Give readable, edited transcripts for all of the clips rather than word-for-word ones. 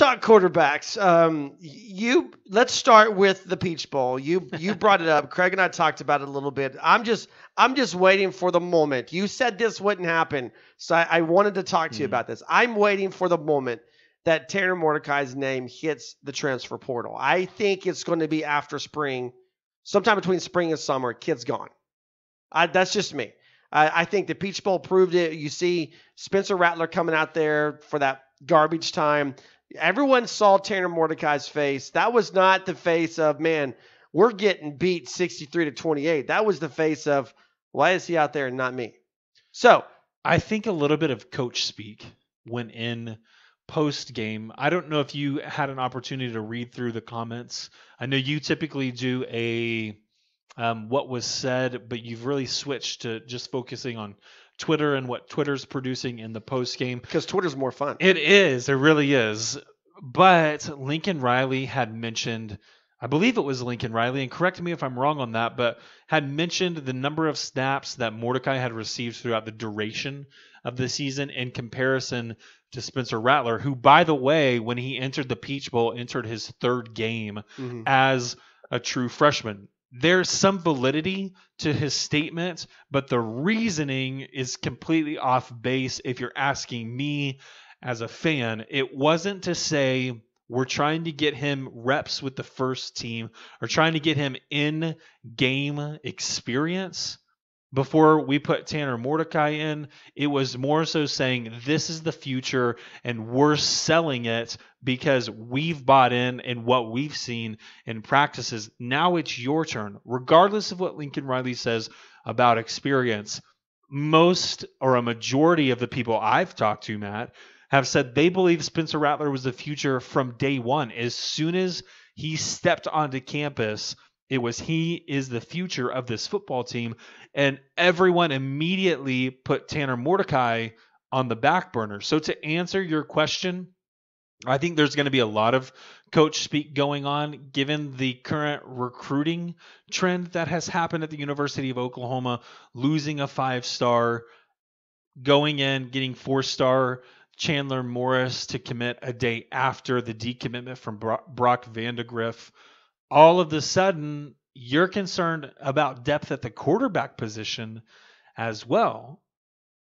talk quarterbacks. Let's start with the Peach Bowl. You brought it up. Craig and I talked about it a little bit. I'm just waiting for the moment. You said this wouldn't happen, so I wanted to talk to you about this. I'm waiting for the moment that Tanner Mordecai's name hits the transfer portal. I think it's going to be after spring, sometime between spring and summer. Kid's gone. That's just me. I think the Peach Bowl proved it. You see Spencer Rattler coming out there for that garbage time. Everyone saw Tanner Mordecai's face. That was not the face of, man, we're getting beat 63-28. That was the face of, why is he out there and not me? So I think a little bit of coach speak went in post game. I don't know if you had an opportunity to read through the comments. I know you typically do a what was said, but you've really switched to just focusing on Twitter and what Twitter's producing in the post game. Because Twitter's more fun. It is. It really is. But Lincoln Riley had mentioned, I believe it was Lincoln Riley, and correct me if I'm wrong on that, but had mentioned the number of snaps that Mordecai had received throughout the duration of the season in comparison to Spencer Rattler, who, by the way, when he entered the Peach Bowl, entered his third game as a true freshman. There's some validity to his statement, but the reasoning is completely off base if you're asking me as a fan. It wasn't to say we're trying to get him reps with the first team or trying to get him in-game experience before we put Tanner Mordecai in. It was more so saying this is the future and we're selling it because we've bought in and what we've seen in practices. Now it's your turn. Regardless of what Lincoln Riley says about experience, most or a majority of the people I've talked to, Matt, have said they believe Spencer Rattler was the future from day one. As soon as he stepped onto campus, it was he is the future of this football team. And everyone immediately put Tanner Mordecai on the back burner. So to answer your question, I think there's going to be a lot of coach speak going on given the current recruiting trend that has happened at the University of Oklahoma, losing a 5-star, going in, getting 4-star Chandler Morris to commit a day after the decommitment from Brock Vandegrift. All of a sudden, you're concerned about depth at the quarterback position as well.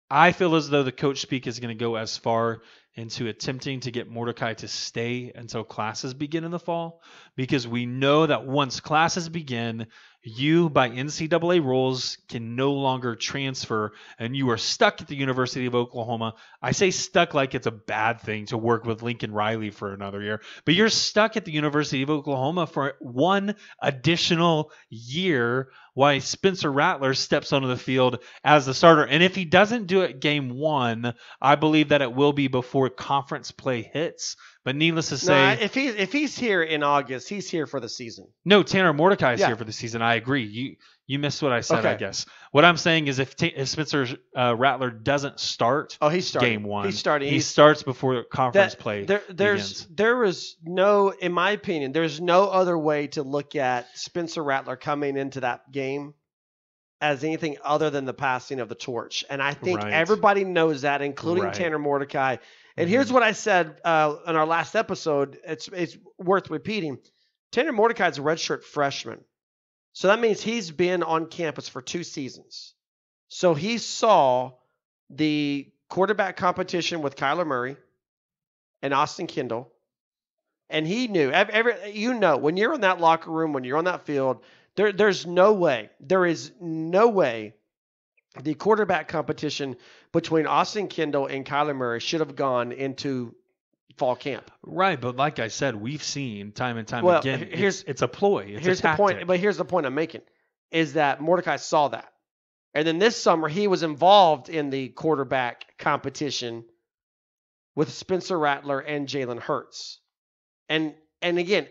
I feel as though the coach speak is going to go as far into attempting to get Mordecai to stay until classes begin in the fall, because we know that once classes begin, you, by NCAA rules, can no longer transfer, and you are stuck at the University of Oklahoma. I say stuck like it's a bad thing to work with Lincoln Riley for another year, but you're stuck at the University of Oklahoma for one additional year while Spencer Rattler steps onto the field as the starter. And if he doesn't do it game one, I believe that it will be before conference play hits. But needless to say, if he's here in August, he's here for the season. No, Tanner Mordecai is here for the season. I agree. You missed what I said, okay. I guess. What I'm saying is if Spencer Rattler doesn't start game one, he's starting. He starts before conference play begins. There is no, in my opinion, there's no other way to look at Spencer Rattler coming into that game as anything other than the passing of the torch. And I think everybody knows that, including Tanner Mordecai. And here's what I said in our last episode. It's worth repeating. Tanner Mordecai is a redshirt freshman. So that means he's been on campus for 2 seasons. So he saw the quarterback competition with Kyler Murray and Austin Kendall. And he knew, when you're in that locker room, when you're on that field, there is no way the quarterback competition between Austin Kendall and Kyler Murray should have gone into fall camp. Right, but like I said, we've seen time and time again, it's a ploy. It's a tactic. Point, but here's the point I'm making, is that Mordecai saw that. And then this summer, he was involved in the quarterback competition with Spencer Rattler and Jalen Hurts. And again,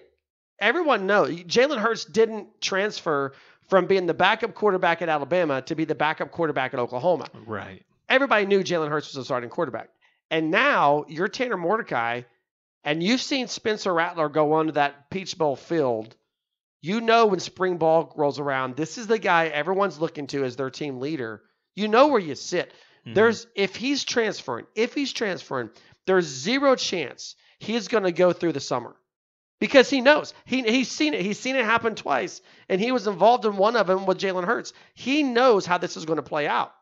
everyone knows Jalen Hurts didn't transfer from being the backup quarterback at Alabama to be the backup quarterback at Oklahoma. Right. Everybody knew Jalen Hurts was a starting quarterback. And now you're Tanner Mordecai, and you've seen Spencer Rattler go onto that Peach Bowl field. You know when spring ball rolls around, this is the guy everyone's looking to as their team leader. You know where you sit. Mm-hmm. If he's transferring, there's zero chance he's going to go through the summer. Because he knows. He's seen it. He's seen it happen twice, and he was involved in one of them with Jalen Hurts. He knows how this is going to play out.